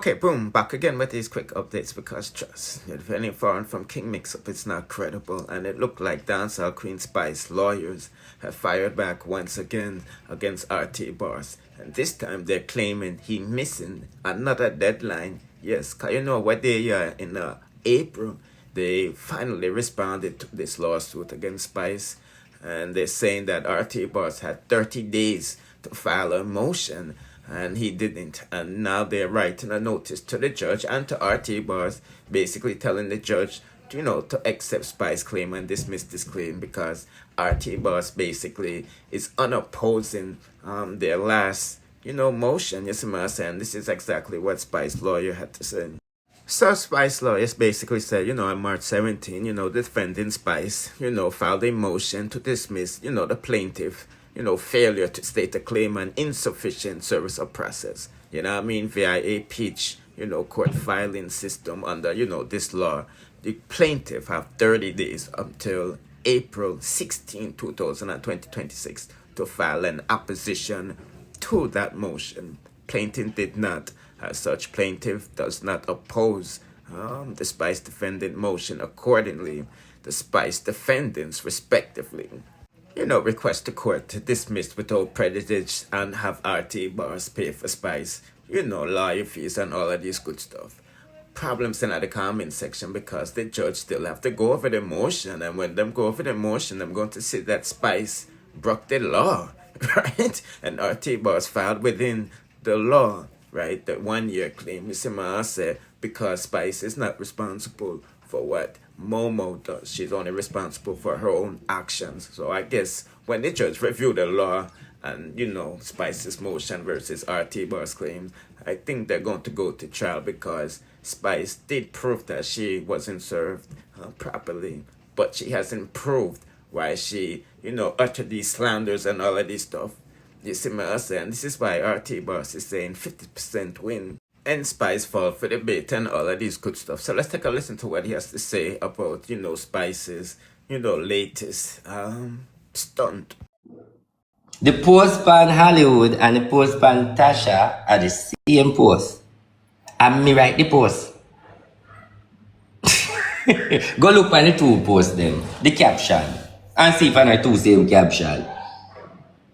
Okay, boom, back again with these quick updates because trust, if any foreign from Kingmixup, it's not credible, and it looked like Dancehall Queen Spice lawyers have fired back once again against RT Boss, and this time they're claiming he missing another deadline. Yes, cause you know what they in April, they finally responded to this lawsuit against Spice, and they're saying that RT Boss had 30 days to file a motion, and he didn't, and now they're writing a notice to the judge and to RT Bars, basically telling the judge, to accept Spice's claim and dismiss this claim because RT Bars basically is unopposing their last, motion. You see what I'm saying? This is exactly what Spice's lawyer had to say. So Spice lawyers basically said, on March 17, defending Spice, filed a motion to dismiss, the plaintiff, failure to state a claim and insufficient service of process, via a pitch, court filing system under, this law. The plaintiff have 30 days until April 16, 2026 to file an opposition to that motion. Plaintiff did not. As such, plaintiff does not oppose the Spice defendant motion. Accordingly, the Spice defendants, respectively, request the court to dismiss without prejudice and have RT Bars pay for Spice, lawyer fees and all of this good stuff. Problems in the comment section because the judge still have to go over the motion, and when them go over the motion, I'm going to say that Spice broke the law, right? And RT Bars filed within the law, right? The 1 year claim. You see what I say? Because Spice is not responsible for what Momo does. She's only responsible for her own actions. So I guess when the judge reviewed the law and, Spice's motion versus RT Bar's claims, I think they're going to go to trial because Spice did prove that she wasn't served properly, but she hasn't proved why she, uttered these slanders and all of this stuff. You see what I'm saying? This is why RT Boss is saying 50% win and Spice fall for the bait and all of these good stuff. So let's take a listen to what he has to say about, Spice's, latest stunt. The post on Hollywood and the post on Tasha are the same post. And me write the post. Go look on the two posts them, the caption, and see if I know two same caption.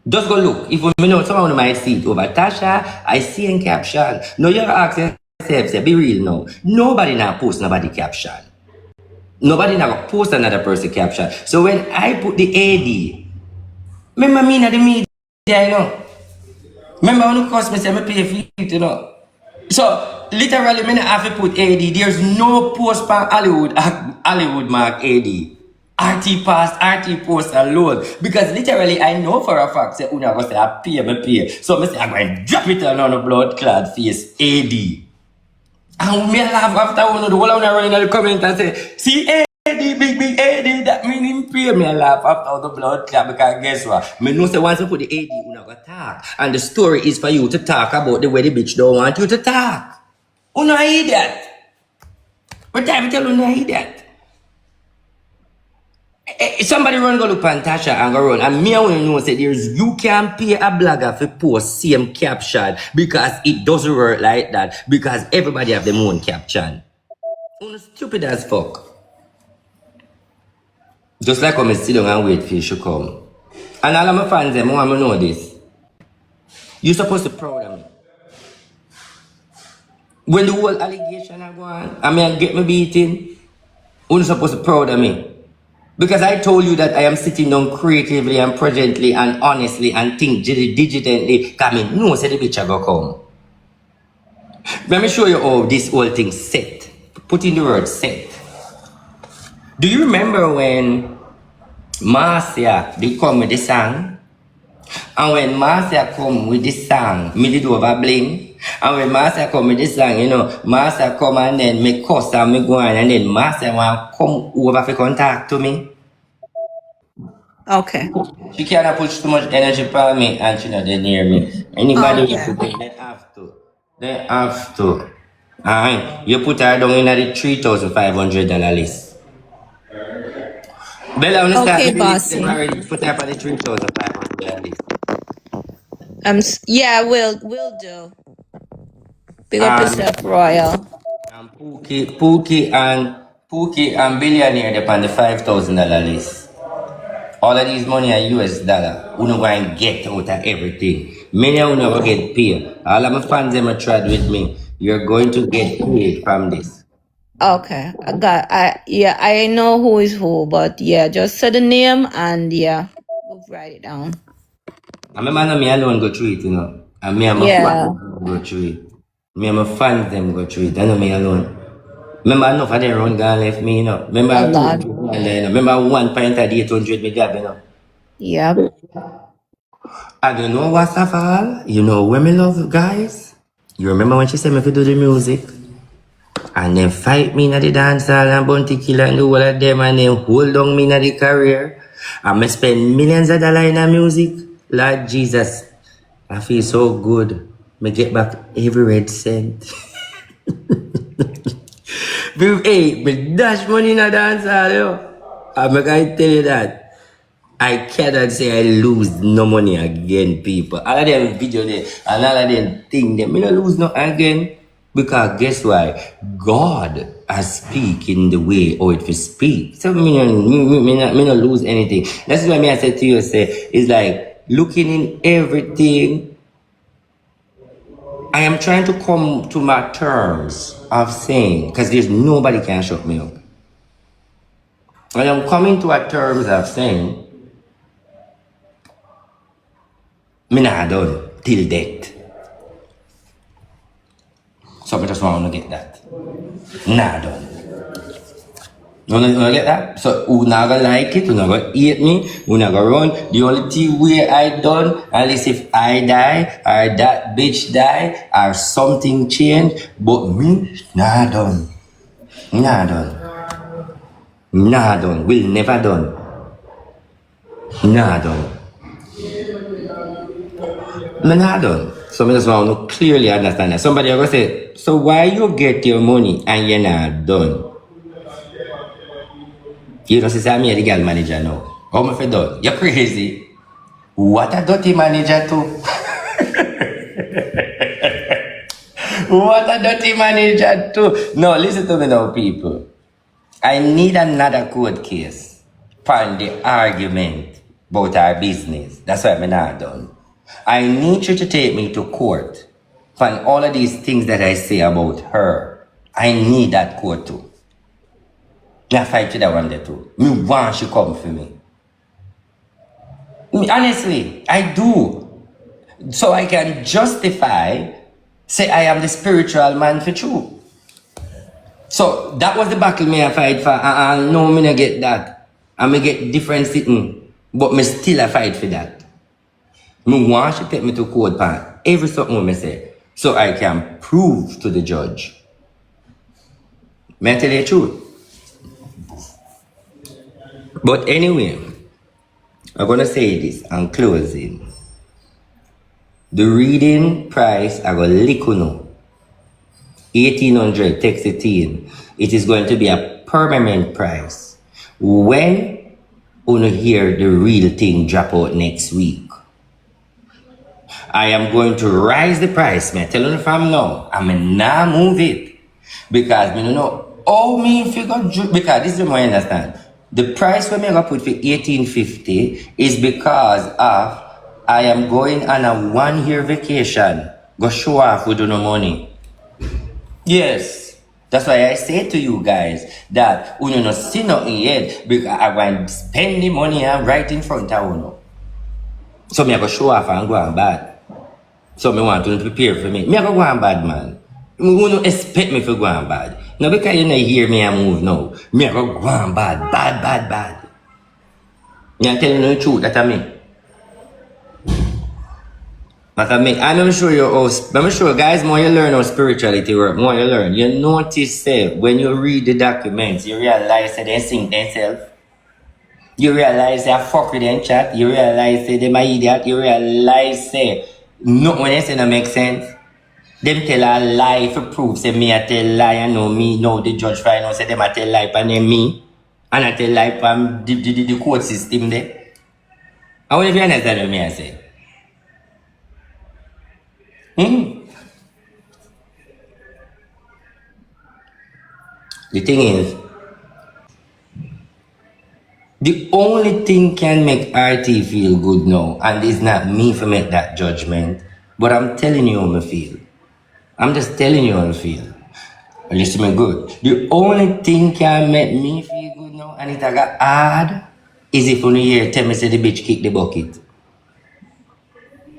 Just go look. If you know someone might see it over Tasha, I see in caption. No, you're asking yourself, say, be real now. Nobody now post nobody caption. Nobody now post another person caption. So when I put the AD, remember me in the media, Remember when it cost me, say, I pay for it, So literally, me not have to put AD. There's no post for Hollywood mark AD. RT pass, RT post alone. Because literally, I know for a fact, say, Una go say, I pay. So I say, I'm going to drop it on a blood clad face, AD. And me laugh after one of the whole of running in the comment and say, see, AD, big AD, that mean him pay. Me laugh after the blood clad because guess what? Me know say once you put the AD, Una go talk. And the story is for you to talk about the way the bitch don't want you to talk. Una hear that. What time you tell Una hear that? Somebody run go look on Tasha and go run, and me I want to know say you can't pay a blogger for post same caption because it doesn't work like that because everybody have their own caption. Stupid as fuck. Just like when I sit down and wait for you to come. And all of my fans them want to know this. You're supposed to be proud of me. When the whole allegation are going, I mean I get me beating, you're supposed to be proud of me. Because I told you that I am sitting down creatively and presently and honestly and think digitally coming. No, say the bitch I go come. Let me show you how this whole thing set. Put in the word set. Do you remember when Marcia did come with the song? And when Marcia come with this song, me did over bling. And when Marcia come with this song, Marcia come and then me cuss and me go on and then Marcia want come over for contact to me. Okay. She cannot put too much energy for me and she not near me. Anybody you put it, they have to. They have to. Alright. You put her down in the $3,500 list. Bella, understand? Okay, bossy. Already put her for the $3,500 list. Yeah, will do. Big up yourself, Royal. And Pookie and Billionaire they on the $5,000 list. All of these money are US dollar. Uno go and get out of everything. Many of uno go get paid. All of my fans them are tried with me. You're going to get paid from this. Okay, I know who is who, but yeah, just say the name and yeah, we'll write it down. And my man me alone go through it, you know. And me and my Yeah, fans go through it. Me and my fans them go through it. I know me alone. Remember enough of them run gone left me, you know. Remember a lot. 200 and you know. Remember 1 pint at 800 me grab, you know. Yep. I don't know what's of all. You know when me love guys. You remember when she said me to do the music? And then fight me in the dancehall and bounty killer and do all of them and then hold on me in the career. And me spend millions of dollars in the music. Lord Jesus, I feel so good. Me get back every red cent. Hey, me dash money in the dancehall, yo. And I can tell you that. I cannot say I lose no money again, people. All of them video there and all of them thing them. Me not lose no again. Because guess why? God has speak in the way how it will speak. So me not lose anything. That's why me I said to you, say, it's like looking in everything. I am trying to come to my terms of saying, because there's nobody can shut me up. I am coming to a terms of saying, me not done till death. So I just want to get that. Nah done. You wanna get that? So who not gonna like it, who not gonna hate me, who not gonna run. The only thing way I done, at least if I die, or that bitch die, or something change, but me, nah done. Nah done. Nah done. Will never done. Nah done. Me nah done. So I just want to clearly understand that. Somebody are gonna say, so why you get your money and you're not done? You know, say I'm the girl manager now. How am I done? You're crazy. What a dirty manager too. What a dirty manager too. No, listen to me now, people. I need another court case for the argument about our business. That's why I'm not done. I need you to take me to court for all of these things that I say about her. I need that court too. I fight to that one there too. Me want she come for me. Honestly, I do. So I can justify, say I am the spiritual man for true. So that was the battle me I fight for. No, me not get that. I may get different sitting, but me still I fight for that. Me want she take me to court for every something me say, so I can prove to the judge. May I tell you the truth? But anyway, I'm gonna say this and closing. The reading price I go lick uno. 1800 text it in. It is going to be a permanent price. When uno hear the real thing drop out next week, I am going to rise the price. Me tell you from now, I'm not move it. Because me don't know how me figure, because this is what I understand. The price when me gonna put for 1850 is because of I am going on a 1 year vacation. Go show off with no money. Yes. That's why I say to you guys that you no see nothing yet because I want to spend the money right in front of you. So me I go show off and go on bad. So me want to prepare for me. Me I go on bad, man. You don't expect me to go on bad. No, because you don't hear me and move now. Me I go on bad. Bad. Me I tell you the truth, that I mean. I'm sure I'm sure guys, more you learn how spirituality work, more you learn. You notice when you read the documents, you realize that they sing themselves. You realize they fuck with them chat. You realize they my idiot. You realize no when they say no make sense. Them tell a lie for proof. Say me I tell lie and know me. No the judge right now say them I tell lie and then me. And I tell lie from the court system there. I wonder if you understand what me I say. The thing is, the only thing can make RT feel good now, and it's not me for make that judgment, but I'm telling you how I feel. I'm just telling you how I feel. Listen me good. The only thing can make me feel good now, and it got hard, is if on the year tell me say the bitch kick the bucket.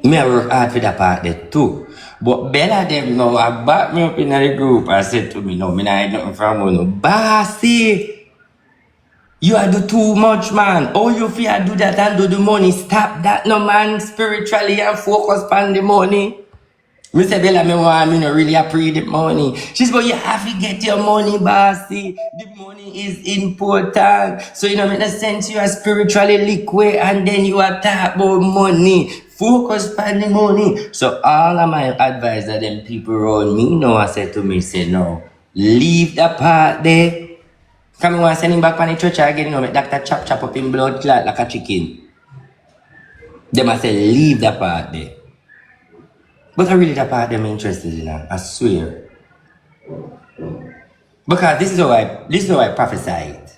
Me I work hard for that part there too. But Bella them now, I back me up in the group and said to me, no, me not hide nothing from you, no. Bossy, you are do too much, man. Oh, you feel do that and do the money. Stop that, no, man. Spiritually and focus on the money. Me say, Bella, me want me no really appreciate the money. She said, but you have to get your money, bossy. The money is important. So you know, make no sense you are spiritually liquid and then you are talk about money. Focus on the money. So all of my advice that them people around me know, I said to me, say no. Leave the part there. Come on, send him back on the church again, you know, make doctor chop up in blood clot like a chicken. Them I say, leave the part there. But I really that part them interested in her, I swear. Because this is how I prophesied.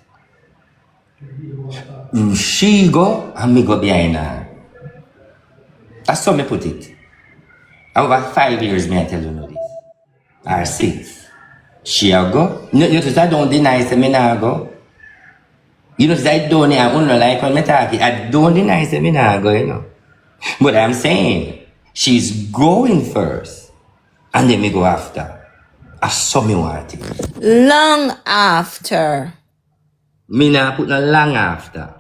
She go and me go behind her. That's how me put it. Over 5 years me I tell you know this. Or 6. She'll go. You know, I don't deny say me nah go. You know, I don't like when me talk it. I don't deny say me nah go, you know. But I'm saying, she's going first. And then me go after. I saw me want it. Long after. Me nah put no long after.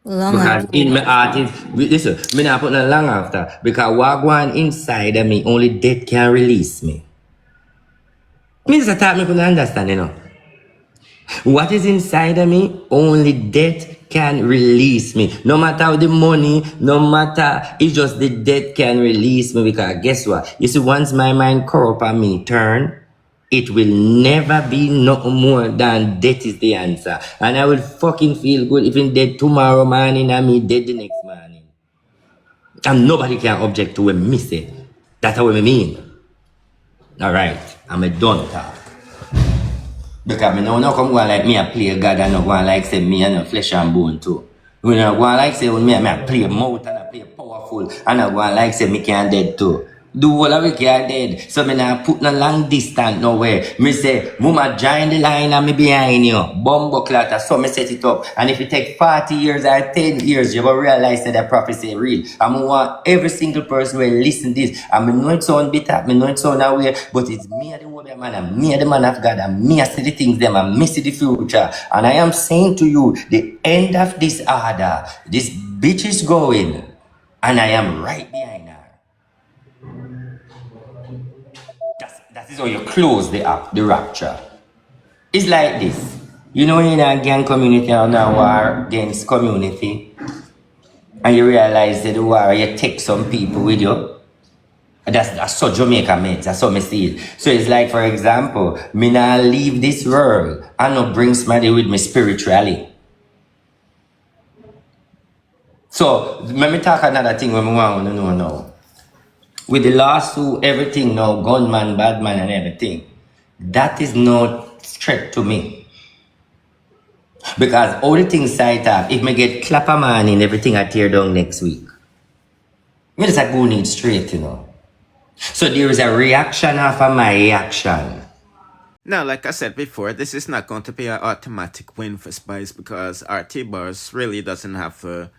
Long Because after. in my heart is, listen, me nah put no long after. Because what going inside of me, only death can release me. Me just thought me couldn't understand, you know. What is inside of me, only death can release me. No matter how the money, no matter, it's just the death can release me. Because guess what? You see, once my mind corrupt and me turn, it will never be no more than death is the answer. And I will fucking feel good if I'm dead tomorrow morning and me dead the next morning. And nobody can object to when me say. That's what I mean. Alright, I'm a done talk. Because me no come go like me a play God and no go like say me and no flesh and bone too. We no go like say when me a play mouth and I play powerful and I go like say me can dead too. Do all of it can dead. So me nah put no long distance nowhere. Me say, mama join the line and me behind you. Bumbo clatter, so me set it up. And if it take 40 years or 10 years, you will realize that the prophecy is real. And I want every single person who will listen to this. And I know it sound bitter, I know it sound away, but it's me the woman man, and me the man of God, and me I see the things them, and me see the future. And I am saying to you, the end of this order, this bitch is going, and I am right behind her. That is how you close the rapture. It's like this. You know, in a gang community or a war against community, and you realize that the war, you take some people with you. That's so Jamaica mates, that's how me see it. So it's like, for example, me not leave this world and not bring somebody with me spiritually. So, let me talk another thing when we want to know now. With the lawsuit, everything now, gunman, badman, and everything, that is not threat to me. Because all the things side up, if me get clapper man in everything I tear down next week, me just go need straight, you know. So there is a reaction after my reaction. Now, like I said before, this is not going to be an automatic win for Spice because RT Bars really doesn't have a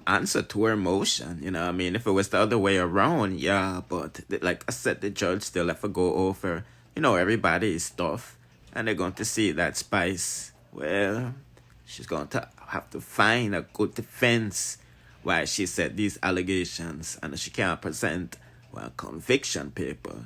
answer to her emotion. You know what I mean? If it was the other way around, yeah, but like I said, the judge still have to go over, you know, everybody's stuff. And they're going to see that Spice, well, she's going to have to find a good defense why she said these allegations and she can't present conviction paper.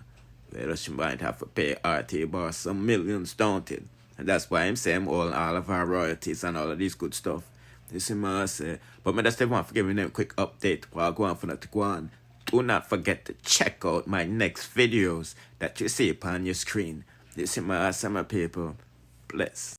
Well, she might have to pay RT Boss some millions, don't it? And that's why I'm saying all of our royalties and all of this good stuff. This is my say. But I just want to give you a quick update while I go on for that to go on. Do not forget to check out my next videos that you see upon your screen. This is my people. Bless.